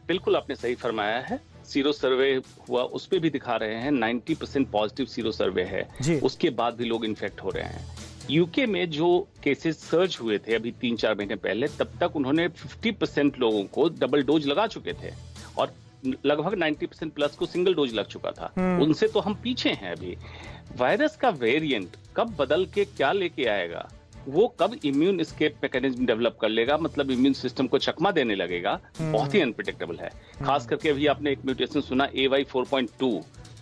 बिल्कुल आपने सही फरमाया है। सीरो सर्वे हुआ, उस पे भी दिखा रहे हैं 90% पॉजिटिव सीरो सर्वे है, उसके बाद भी लोग इन्फेक्ट हो रहे हैं। यूके में जो केसेस सर्ज हुए थे अभी 3-4 महीने पहले, तब तक उन्होंने 50% लोगों को डबल डोज लगा चुके थे और लगभग 90% प्लस को सिंगल डोज लग चुका था। उनसे तो हम पीछे हैं अभी। वायरस का वेरिएंट कब बदल के क्या लेके आएगा, वो कब इम्यून एस्केप मैकेनिज्म डेवलप कर लेगा, मतलब इम्यून सिस्टम को चकमा देने लगेगा, बहुत ही अनप्रिडिक्टेबल है। खास करके अभी आपने एक म्यूटेशन सुना AY 4.2,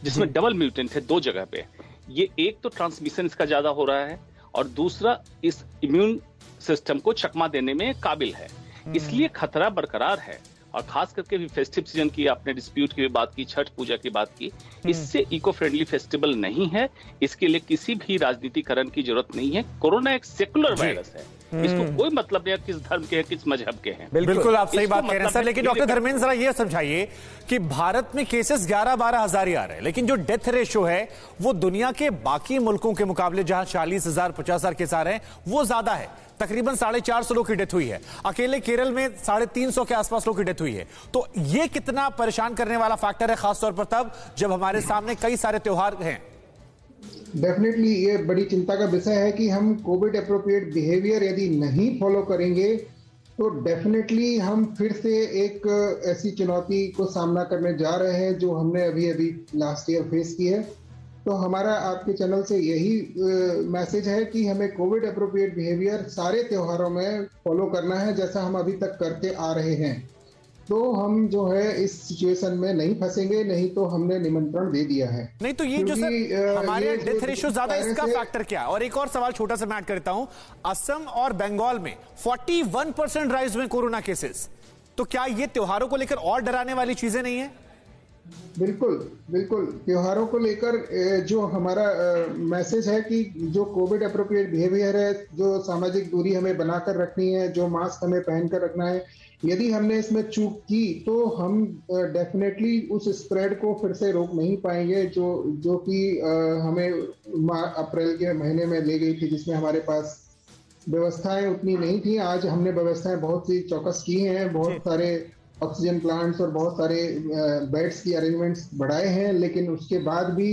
जिसमें डबल म्यूटेंट है 2 जगह पे। ये एक तो ट्रांसमिशन इसका ज्यादा हो रहा है और दूसरा इस इम्यून सिस्टम को चकमा देने में काबिल है, इसलिए खतरा बरकरार है। और खास करके भी फेस्टिव सीजन की आपने डिस्प्यूट की बात की, छठ पूजा की बात की, इससे इको फ्रेंडली फेस्टिवल नहीं है। इसके लिए किसी भी राजनीतिकरण की जरूरत नहीं है। कोरोना एक सेकुलर वायरस है, इसको कोई मतलब नहीं है किस धर्म के हैं, किस मजहब के हैं। बिल्कुल आप सही बात कह रहे हैं सर। लेकिन डॉक्टर धर्मेंद्र जरा ये समझाइए कि भारत में केसेस 11-12 हजार ही आ रहे हैं, लेकिन जो डेथ रेशो है वो दुनिया के बाकी मुल्कों के मुकाबले, जहां 40,000 50,000 केस आ रहे हैं, वो ज्यादा है। तकरीबन 450 लोग की डेथ हुई है। अकेले केरल में 350 के आसपास लोग की डेथ हुई है। तो ये कितना परेशान करने वाला फैक्टर है, खासतौर पर तब जब हमारे सामने कई सारे त्योहार हैं। डेफिनेटली ये बड़ी चिंता का विषय है कि हम कोविड अप्रोप्रिएट बिहेवियर यदि नहीं फॉलो करेंगे तो डेफिनेटली हम फिर से एक ऐसी चुनौती को सामना करने जा रहे हैं जो हमने अभी लास्ट ईयर फेस की है। तो हमारा आपके चैनल से यही मैसेज है कि हमें कोविड अप्रोप्रिएट बिहेवियर सारे त्योहारों में फॉलो करना है, जैसा हम अभी तक करते आ रहे हैं। तो हम जो है इस सिचुएशन में नहीं फंसेंगे, नहीं तो हमने निमंत्रण दे दिया है। नहीं तो ये जो सर हमारे डेथ रेशियो ज्यादा, इसका फैक्टर क्या? और एक और सवाल छोटा सा मैं ऐड करता हूं, असम और बंगाल में 41% राइज हुए कोरोना केसेस। तो क्या ये त्योहारों को लेकर और डराने वाली चीजें नहीं है? बिल्कुल बिल्कुल, त्योहारों को लेकर जो हमारा मैसेज है कि जो कोविड अप्रोप्रिएट बिहेवियर है, जो सामाजिक दूरी हमें बनाकर रखनी है, जो मास्क हमें पहनकर रखना है, यदि हमने इसमें चूक की तो हम डेफिनेटली उस स्प्रेड को फिर से रोक नहीं पाएंगे जो कि हमें अप्रैल के महीने में ले गई थी, जिसमें हमारे पास व्यवस्थाएं उतनी नहीं थी। आज हमने व्यवस्थाएं बहुत सी चौकस की हैं, बहुत सारे ऑक्सीजन प्लांट्स और बहुत सारे बेड्स की अरेंजमेंट्स बढ़ाए हैं, लेकिन उसके बाद भी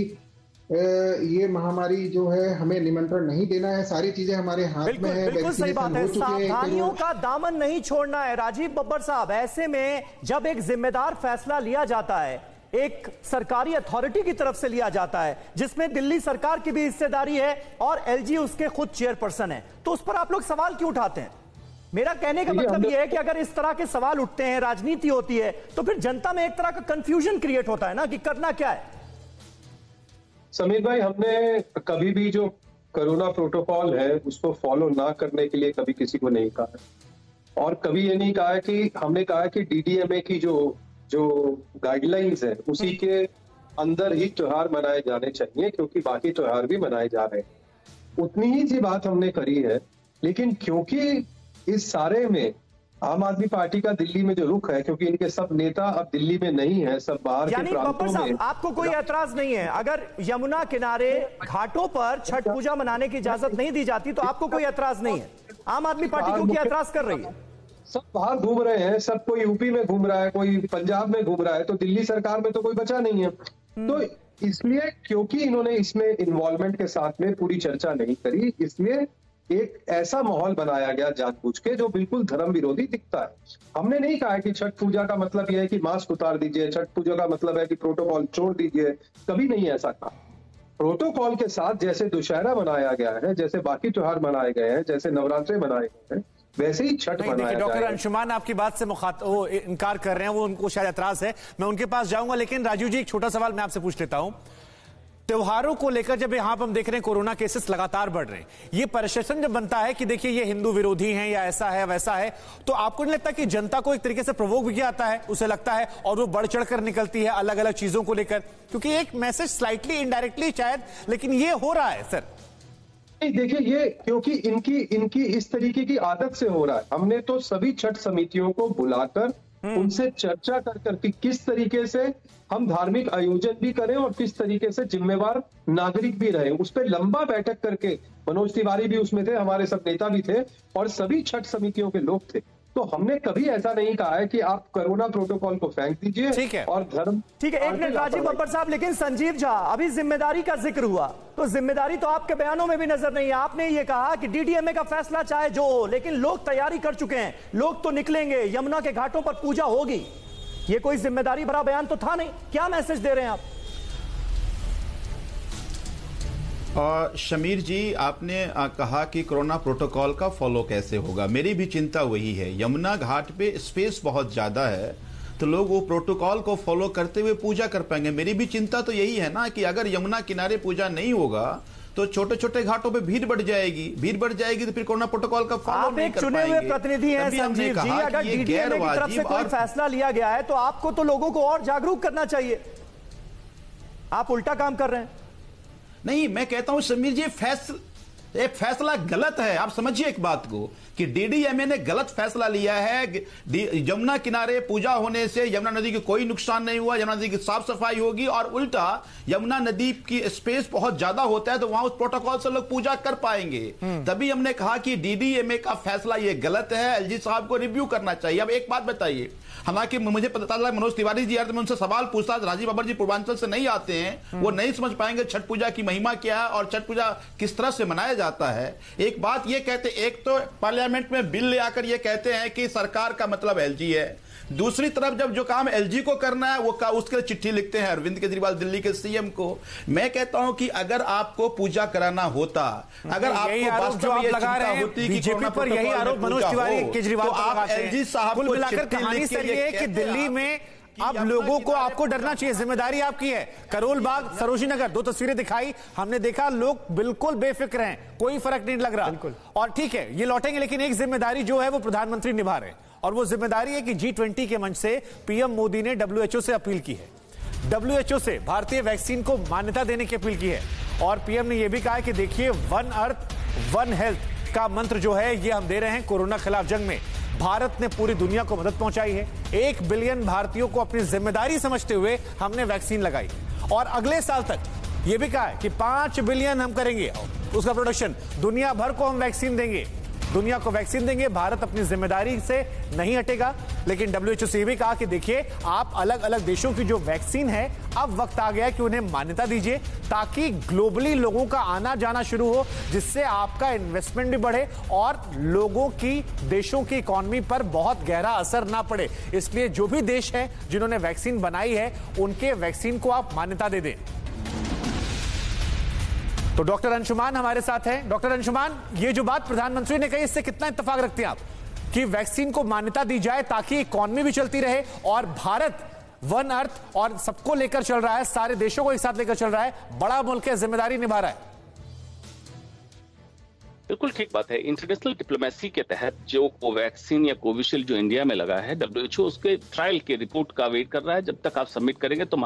ये महामारी जो है हमें निमंत्रण नहीं देना है। सारी चीजें हमारे हाथ में है। बिल्कुल सही बात है, सावधानियों का दामन नहीं छोड़ना है। राजीव बब्बर साहब, ऐसे में जब एक जिम्मेदार फैसला लिया जाता है, एक सरकारी अथॉरिटी की तरफ से लिया जाता है, जिसमें दिल्ली सरकार की भी हिस्सेदारी है और एलजी उसके खुद चेयरपर्सन है, तो उस पर आप लोग सवाल क्यों उठाते हैं? मेरा कहने का मतलब यह है कि अगर इस तरह के सवाल उठते हैं, राजनीति होती है, तो फिर जनता में एक तरह का कंफ्यूजन क्रिएट होता है ना कि करना क्या है। समीर भाई, हमने कभी भी जो कोरोना प्रोटोकॉल है उसको फॉलो ना करने के लिए कभी किसी को नहीं कहा है, और कभी ये नहीं कहा है कि हमने कहा है कि DDMA की जो गाइडलाइंस है उसी के अंदर ही त्योहार मनाए जाने चाहिए, क्योंकि बाकी त्योहार भी मनाए जा रहे हैं। उतनी ही सी बात हमने करी है। लेकिन क्योंकि इस सारे में आम आदमी पार्टी का दिल्ली में जो रुख है, क्योंकि इनके सब नेता अब दिल्ली में नहीं है, सब बाहर के प्रांतों में। आपको कोई एतराज नहीं है अगर यमुना किनारे घाटों पर छठ पूजा मनाने की इजाजत नहीं दी जाती, तो आपको कोई एतराज नहीं है? आम आदमी पार्टी क्यों क्या एतराज कर रही है? सब बाहर घूम रहे हैं, सब कोई यूपी में घूम रहा है, कोई पंजाब में घूम रहा है, तो दिल्ली सरकार में तो कोई बचा नहीं है। तो इसलिए क्योंकि इन्होंने इसमें इन्वॉल्वमेंट के साथ में पूरी चर्चा नहीं करी, इसलिए एक ऐसा माहौल बनाया गया जानबूझ के जो बिल्कुल धर्म विरोधी दिखता है। हमने नहीं कहा है कि छठ पूजा का मतलब यह है कि मास्क उतार दीजिए, छठ पूजा का मतलब है कि प्रोटोकॉल छोड़ दीजिए, कभी नहीं ऐसा कहा। प्रोटोकॉल के साथ जैसे दुशहरा मनाया गया है, जैसे बाकी त्योहार मनाए गए हैं, जैसे नवरात्रे मनाए गए हैं, वैसे ही छठ मनाया जाएगा। डॉक्टर अंशुमान आपकी बात से वो इनकार कर रहे हैं, वो उनको शायद एतराज है, मैं उनके पास जाऊंगा। लेकिन राजीव जी, एक छोटा सवाल मैं आपसे पूछ लेता हूं। त्योहारों को लेकर जब यहां पर हम देख रहे हैं कोरोना केसेस लगातार बढ़ रहे हैं, ये प्रशासन जब बनता है कि देखिए ये हिंदू विरोधी हैं या ऐसा है वैसा है, तो आपको नहीं लगता कि जनता को एक तरीके से प्रोवोक भी किया जाता है, उसे लगता है और वो बढ़ चढ़कर निकलती है अलग अलग चीजों को लेकर? क्योंकि एक मैसेज स्लाइटली इनडायरेक्टली शायद, लेकिन ये हो रहा है सर। देखिए, ये क्योंकि इनकी इस तरीके की आदत से हो रहा है। हमने तो सभी छठ समितियों को बुलाकर उनसे चर्चा कर कि किस तरीके से हम धार्मिक आयोजन भी करें और किस तरीके से जिम्मेवार नागरिक भी रहे, उस पर लंबा बैठक करके, मनोज तिवारी भी उसमें थे, हमारे सब नेता भी थे और सभी छठ समितियों के लोग थे। तो हमने कभी ऐसा नहीं कहा है कि आप कोरोना प्रोटोकॉल को फेंक दीजिए। ठीक है, और धर्म, ठीक है, एक मिनट राजीव बब्बर साहब, लेकिन संजीव झा, अभी जिम्मेदारी का जिक्र हुआ, तो जिम्मेदारी तो आपके बयानों में भी नजर नहीं है। आपने ये कहा कि डीडीएमए का फैसला चाहे जो हो, लेकिन लोग तैयारी कर चुके हैं, लोग तो निकलेंगे, यमुना के घाटों पर पूजा होगी। ये कोई जिम्मेदारी भरा बयान तो था नहीं। क्या मैसेज दे रहे हैं आप? शमीर जी, आपने कहा कि कोरोना प्रोटोकॉल का फॉलो कैसे होगा। मेरी भी चिंता वही है। यमुना घाट पे स्पेस बहुत ज्यादा है, तो लोग वो प्रोटोकॉल को फॉलो करते हुए पूजा कर पाएंगे। मेरी भी चिंता तो यही है ना कि अगर यमुना किनारे पूजा नहीं होगा तो छोटे छोटे घाटों पे भीड़ बढ़ जाएगी। भीड़ बढ़ जाएगी तो फिर कोरोना प्रोटोकॉल का फॉलो नहीं कर पाएंगे। आप एक चुने हुए प्रतिनिधि हैं संजीव जी, अगर डीडीएमए की तरफ से कोई फैसला लिया गया है तो आपको तो लोगों को और जागरूक करना चाहिए। आप उल्टा काम कर रहे हैं। नहीं, मैं कहता हूं समीर जी, फैसला गलत है। आप समझिए एक बात को कि डीडीएमए ने गलत फैसला लिया है। यमुना किनारे पूजा होने से यमुना नदी को कोई नुकसान नहीं हुआ, यमुना नदी की साफ सफाई होगी, और उल्टा यमुना नदी की स्पेस बहुत ज्यादा होता है तो वहां उस प्रोटोकॉल से लोग पूजा कर पाएंगे। तभी हमने कहा कि डीडीएमए का फैसला ये गलत है, एलजी साहब को रिव्यू करना चाहिए। अब एक बात बताइए, हालांकि मुझे पता चला मनोज तिवारी जी यार, तो मैं उनसे सवाल पूछता, राजीव बब्बर जी पूर्वांचल से नहीं आते हैं, वो नहीं समझ पाएंगे छठ पूजा की महिमा क्या है और छठ पूजा किस तरह से मनाया जाता है। एक बात ये कहते, एक तो पार्लियामेंट में बिल ले आकर ये कहते हैं कि सरकार का मतलब एलजी है, दूसरी तरफ जब जो काम एलजी को करना है वो उसके लिए चिट्ठी लिखते हैं अरविंद केजरीवाल दिल्ली के सीएम को। मैं कहता हूं कि अगर आपको पूजा कराना होता, अगर आपको जो आप लगा रहे हैं बीजेपी पर यही आरोप मनोज तिवारी केजरीवाल पर लगाते हैं, एलजी साहब को मिलाकर कहानी सर ये है कि दिल्ली में अब लोगों को आपको डरना चाहिए, जिम्मेदारी आपकी है। करोल बाग, सरोजी नगर, दो तस्वीरें दिखाई, हमने देखा लोग बिल्कुल बेफिक्र हैं, कोई फर्क नहीं लग रहा। और ठीक है, ये लौटेंगे, लेकिन एक जिम्मेदारी जो है वो प्रधानमंत्री निभा रहे हैं, और वो जिम्मेदारी है कि G20 के मंच से पीएम मोदी ने WHO से अपील की है, WHO से भारतीय वैक्सीन को मान्यता देने की अपील की है। और पीएम ने यह भी कहा कि देखिए, वन अर्थ वन हेल्थ का मंत्र जो है ये हम दे रहे हैं कोरोना खिलाफ जंग में। भारत ने पूरी दुनिया को मदद पहुंचाई है। 1 बिलियन भारतीयों को अपनी जिम्मेदारी समझते हुए हमने वैक्सीन लगाई, और अगले साल तक यह भी कहा है कि 5 बिलियन हम करेंगे उसका प्रोडक्शन, दुनिया भर को हम वैक्सीन देंगे, दुनिया को वैक्सीन देंगे। भारत अपनी जिम्मेदारी से नहीं हटेगा। लेकिन WHO से भी कहा कि देखिए, आप अलग अलग देशों की जो वैक्सीन है, अब वक्त आ गया है कि उन्हें मान्यता दीजिए, ताकि ग्लोबली लोगों का आना जाना शुरू हो, जिससे आपका इन्वेस्टमेंट भी बढ़े और लोगों की, देशों की इकोनॉमी पर बहुत गहरा असर ना पड़े। इसलिए जो भी देश है जिन्होंने वैक्सीन बनाई है, उनके वैक्सीन को आप मान्यता दे दें। तो डॉक्टर अंशुमान हमारे साथ हैं। डॉक्टर अंशुमान, ये जो बात प्रधानमंत्री ने कही, इससे कितना इत्तेफाक रखते हैं आप कि वैक्सीन को मान्यता दी जाए ताकि इकोनॉमी भी चलती रहे, और भारत वन अर्थ और सबको लेकर चल रहा है, सारे देशों को एक साथ लेकर चल रहा है, बड़ा मुल्क है, जिम्मेदारी निभा रहा है। बिल्कुल ठीक बात है। इंटरनेशनल डिप्लोमेसी के तहत जो कोवैक्सीन या कोविशील्ड जो इंडिया में लगा है, WHO उसके ट्रायल के रिपोर्ट का वेट कर रहा है। जब तक आप सबमिट करेंगे तो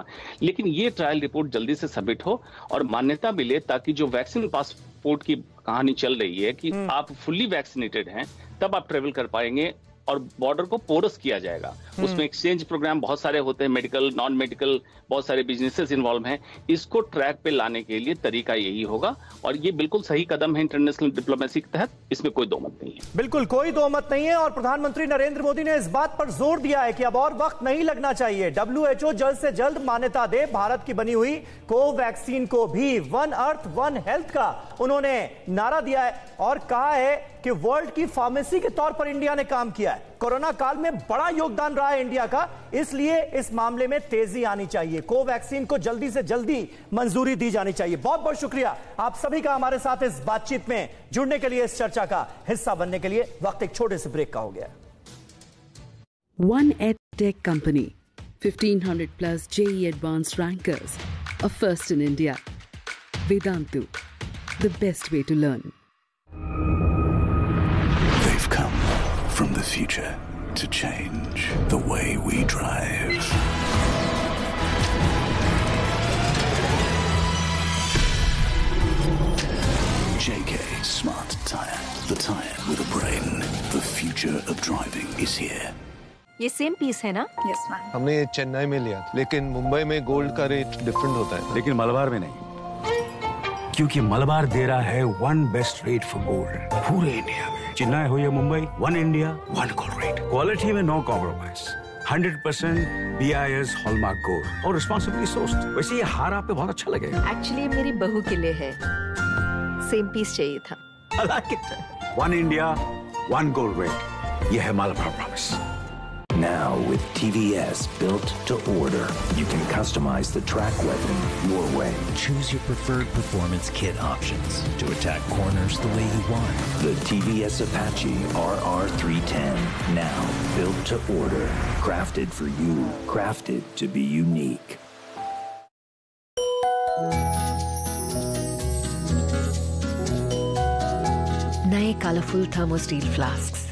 लेकिन ये ट्रायल रिपोर्ट जल्दी से सबमिट हो और मान्यता मिले, ताकि जो वैक्सीन पासपोर्ट की कहानी चल रही है कि आप फुल्ली वैक्सीनेटेड हैं तब आप ट्रेवल कर पाएंगे, और बॉर्डर को पोरस किया जाएगा। उसमें एक्सचेंज प्रोग्राम बहुत सारे होते हैं, मेडिकल, नॉन मेडिकल, बहुत सारे बिजनेसेस इन्वॉल्व हैं। इसको ट्रैक पे लाने के लिए तरीका यही होगा, और ये बिल्कुल सही कदम है इंटरनेशनल डिप्लोमेसी के तहत, इसमें कोई दो मत नहीं है। बिल्कुल कोई दो मत नहीं है। और प्रधानमंत्री नरेंद्र मोदी ने इस बात पर जोर दिया है कि अब और वक्त नहीं लगना चाहिए। WHO जल्द से जल्द मान्यता दे भारत की बनी हुई कोवैक्सीन को भी। वन अर्थ वन हेल्थ का उन्होंने नारा दिया है और कहा है कि वर्ल्ड की फार्मेसी के तौर पर इंडिया ने काम किया है। कोरोना काल में बड़ा योगदान रहा है इंडिया का, इसलिए इस मामले में तेजी आनी चाहिए। कोवैक्सीन को जल्दी से जल्दी मंजूरी दी जानी चाहिए। बहुत बहुत शुक्रिया आप सभी का हमारे साथ इस बातचीत में जुड़ने के लिए, इस चर्चा का हिस्सा बनने के लिए। वक्त एक छोटे से ब्रेक का हो गया। One EdTech company, 1500 plus JEE advanced rankers, a first in India. Vedantu, the best way to learn. They've come from the future to change the way we drive. JK Smart Tire, the tire with a brain. The future of driving is here. ये same piece है ना? Yes ma'am. हमने ये चेन्नई में लिया, लेकिन मुंबई में gold का रेट डिफरेंट होता है, लेकिन मलबार में नहीं। क्योंकि मलबार दे रहा है 1 बेस्ट रेट फॉर गोल्ड पूरे इंडिया में। चेन्नई हो या Mumbai, 1 India 1 gold rate. Quality में no compromise, 100% BIS hallmark gold और रिस्पांसिबली सोर्स्ड। वैसे ये हार आप पे बहुत अच्छा लगेगा। एक्चुअली मेरी बहू के लिए है, सेम पीस चाहिए था। I like it. 1 India 1 gold rate. ये है Malabar promise. Now with TVS built to order, you can customize the track weapon your way. Choose your preferred performance kit options to attack corners the way you want. The TVS Apache RR310, now built to order, crafted for you, crafted to be unique. नए colourful thermo steel flasks,